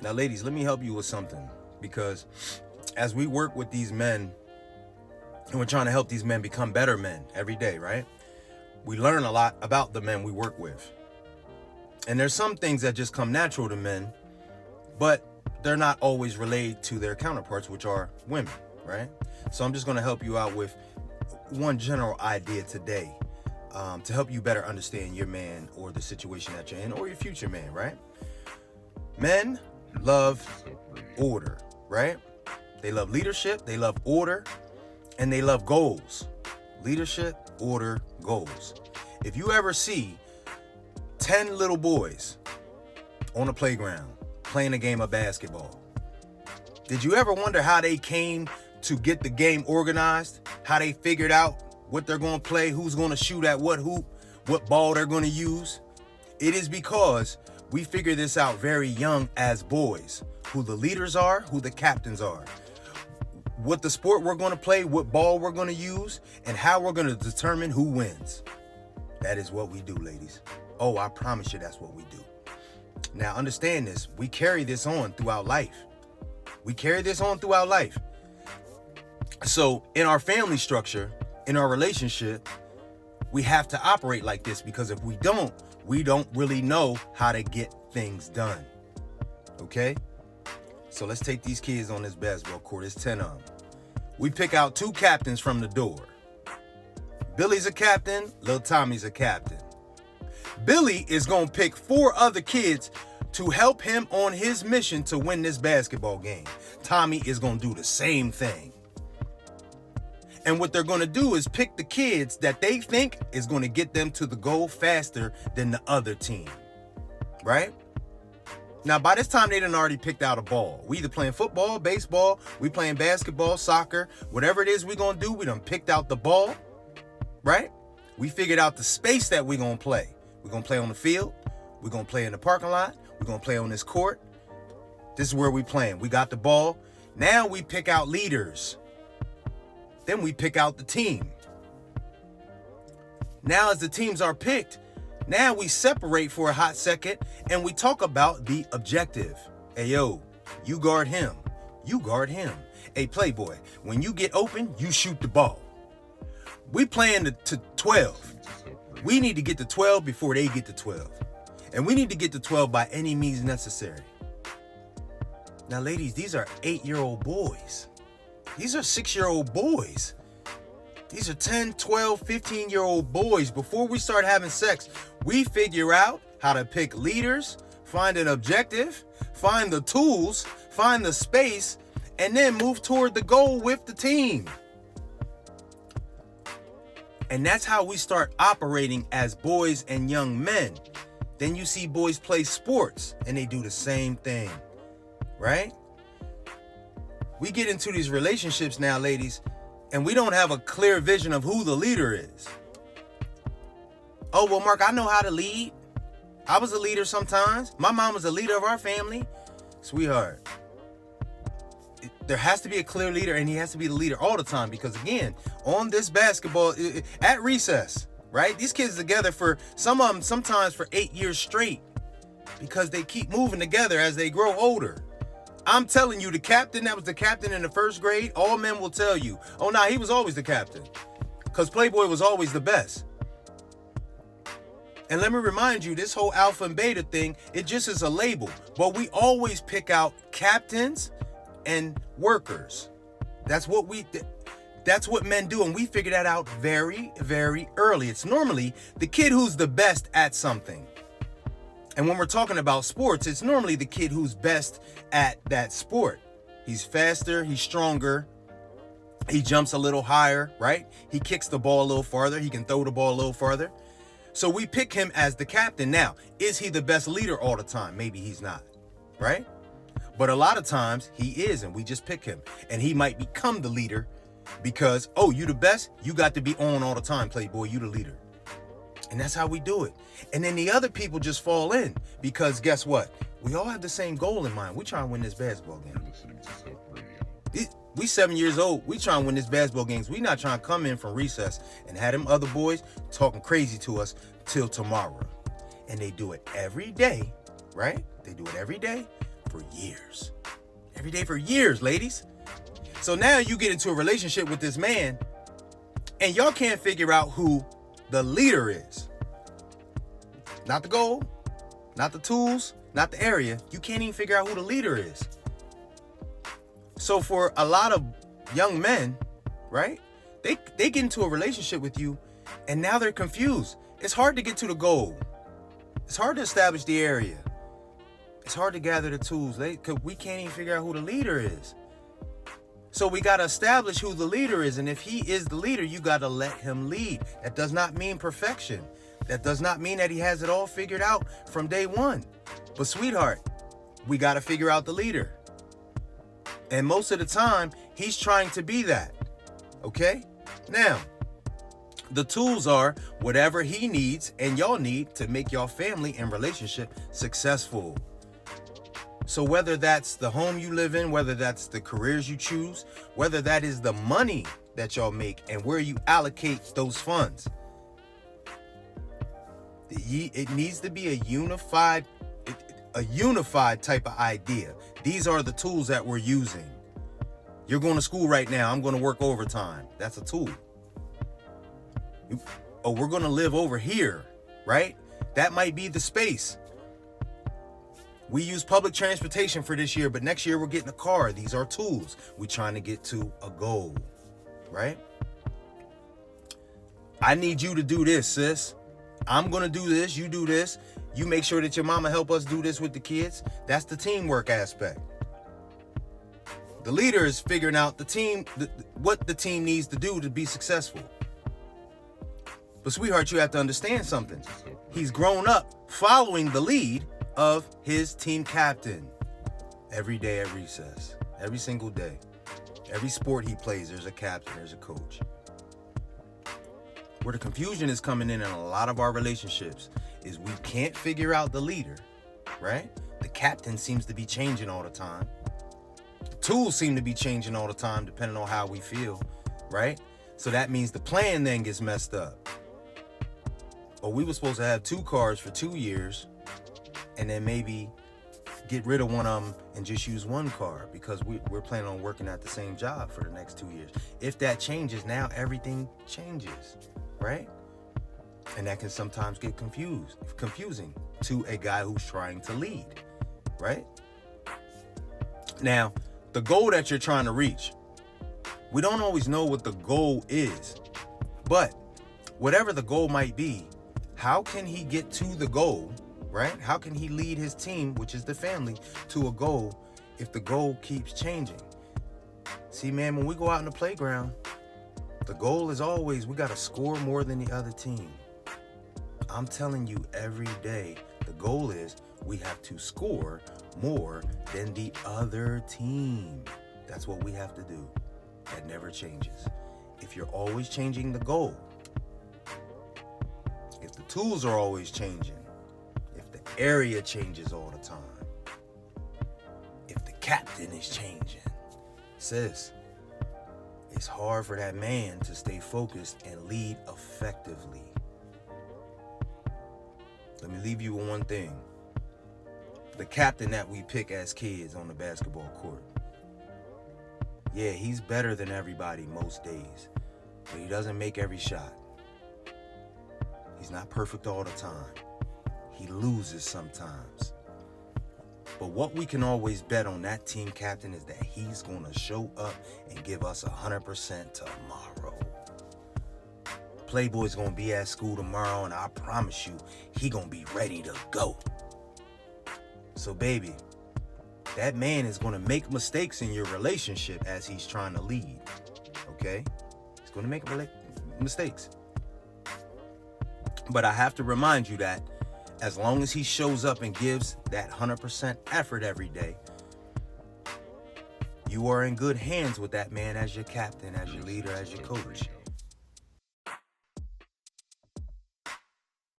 Now, ladies, let me help you with something, because as we work with these men and we're trying to help these men become better men every day, right? We learn a lot about the men we work with. And there's some things that just come natural to men, but they're not always relayed to their counterparts, which are women, right? So I'm just going to help you out with one general idea today, to help you better understand your man or the situation that you're in, or your future man, right? Men love order, right? They love leadership, they love order, and they love goals. Leadership, order, goals. If you ever see 10 little boys on a playground playing a game of basketball, did you ever wonder how they came to get the game organized? How they figured out what they're going to play, who's going to shoot at what hoop, what ball they're going to use? It is because we figure this out very young as boys, who the leaders are, who the captains are, what the sport we're going to play, what ball we're going to use, and how we're going to determine who wins. That is what we do, ladies. Oh, I promise you that's what we do. Now, understand this. We carry this on throughout life. We carry this on throughout life. So in our family structure, in our relationship, we have to operate like this, because if we don't really know how to get things done. Okay? So let's take these kids on this basketball court. It's 10 of them. We pick out 2 captains from the door. Billy's a captain, little Tommy's a captain. Billy is going to pick 4 other kids to help him on his mission to win this basketball game. Tommy is going to do the same thing. And what they're going to do is pick the kids that they think is going to get them to the goal faster than the other team. Right? Now, by this time, they done already picked out a ball. We either playing football, baseball, we playing basketball, soccer, whatever it is we're going to do, we done picked out the ball. Right? We figured out the space that we're going to play. We're going to play on the field. We're going to play in the parking lot. We're going to play on this court. This is where we playing. We got the ball. Now we pick out leaders. Then we pick out the team. Now as the teams are picked, now we separate for a hot second and we talk about the objective. Hey, yo, you guard him. You guard him. Hey, Playboy, when you get open, you shoot the ball. We playing to 12. We need to get to 12 before they get to 12. And we need to get to 12 by any means necessary. Now, ladies, these are 8-year-old boys. These are 6-year-old boys. These are 10, 12, 15-year-old boys. Before we start having sex, we figure out how to pick leaders, find an objective, find the tools, find the space, and then move toward the goal with the team. And that's how we start operating as boys and young men. Then you see boys play sports and they do the same thing, right? We get into these relationships now, ladies, and we don't have a clear vision of who the leader is. Oh, well, Mark, I know how to lead. I was a leader sometimes. My mom was a leader of our family. Sweetheart, there has to be a clear leader, and he has to be the leader all the time, because, again, on this basketball, at recess, right? These kids together for, some of them sometimes for 8 years straight, because they keep moving together as they grow older. I'm telling you, the captain that was the captain in the first grade, all men will tell you, oh, nah, he was always the captain, because Playboy was always the best. And let me remind you, this whole alpha and beta thing, it just is a label. But we always pick out captains and workers. That's what men do, and we figure that out very, very early. It's normally the kid who's the best at something. And when we're talking about sports, it's normally the kid who's best at that sport. He's faster, he's stronger, he jumps a little higher, right? He kicks the ball a little farther, he can throw the ball a little farther. So we pick him as the captain. Now, is he the best leader all the time? Maybe he's not, right? But a lot of times he is, and we just pick him. And he might become the leader because, oh, you the best? You got to be on all the time, Playboy. You the leader. And that's how we do it. And then the other people just fall in because guess what? We all have the same goal in mind. We try to win this basketball game. We 7 years old. We trying to win this basketball games. We not trying to come in from recess and have them other boys talking crazy to us till tomorrow. And they do it every day, right? They do it every day for years. Every day for years, ladies. So now you get into a relationship with this man and y'all can't figure out who the leader is. Not the goal, not the tools, not the area. You can't even figure out who the leader is. So for a lot of young men, right? They get into a relationship with you and now they're confused. It's hard to get to the goal. It's hard to establish the area. It's hard to gather the tools. Cause we can't even figure out who the leader is. So we got to establish who the leader is. And if he is the leader, you got to let him lead. That does not mean perfection. That does not mean that he has it all figured out from day one. But sweetheart, we got to figure out the leader. And most of the time, he's trying to be that. Okay? Now, the tools are whatever he needs and y'all need to make your family and relationship successful. So whether that's the home you live in, whether that's the careers you choose, whether that is the money that y'all make and where you allocate those funds, it needs to be a unified type of idea. These are the tools that we're using. You're going to school right now. I'm going to work overtime. That's a tool. Oh, we're going to live over here, right? That might be the space. We use public transportation for this year, but next year we're getting a car. These are tools. We're trying to get to a goal, right? I need you to do this, sis. I'm going to do this. You do this. You make sure that your mama help us do this with the kids. That's the teamwork aspect. The leader is figuring out the team, what the team needs to do to be successful. But sweetheart, you have to understand something. He's grown up following the lead of his team captain every day at recess, every single day. Every sport he plays, there's a captain, there's a coach. Where the confusion is coming in a lot of our relationships is we can't figure out the leader, right? The captain seems to be changing all the time. The tools seem to be changing all the time depending on how we feel, right? So that means the plan then gets messed up. Or we were supposed to have 2 cars for 2 years and then maybe get rid of one of them and just use 1 car because we're planning on working at the same job for the next 2 years. If that changes, now everything changes, right? And that can sometimes get confusing to a guy who's trying to lead, right? Now, the goal that you're trying to reach, we don't always know what the goal is, but whatever the goal might be, how can he get to the goal, right? How can he lead his team, which is the family, to a goal if the goal keeps changing? See, man, when we go out in the playground, the goal is always we got to score more than the other team. I'm telling you every day, the goal is we have to score more than the other team. That's what we have to do. That never changes. If you're always changing the goal, if the tools are always changing, if the area changes all the time, if the captain is changing, sis, it's hard for that man to stay focused and lead effectively. Let me leave you with one thing. The captain that we pick as kids on the basketball court, yeah, he's better than everybody most days, but he doesn't make every shot. He's not perfect all the time. He loses sometimes. But what we can always bet on that team captain is that he's going to show up and give us 100% tomorrow. Playboy's going to be at school tomorrow, and I promise you, he going to be ready to go. So, baby, that man is going to make mistakes in your relationship as he's trying to lead, okay? He's going to make mistakes. But I have to remind you that as long as he shows up and gives that 100% effort every day, you are in good hands with that man as your captain, as your leader, as your coach.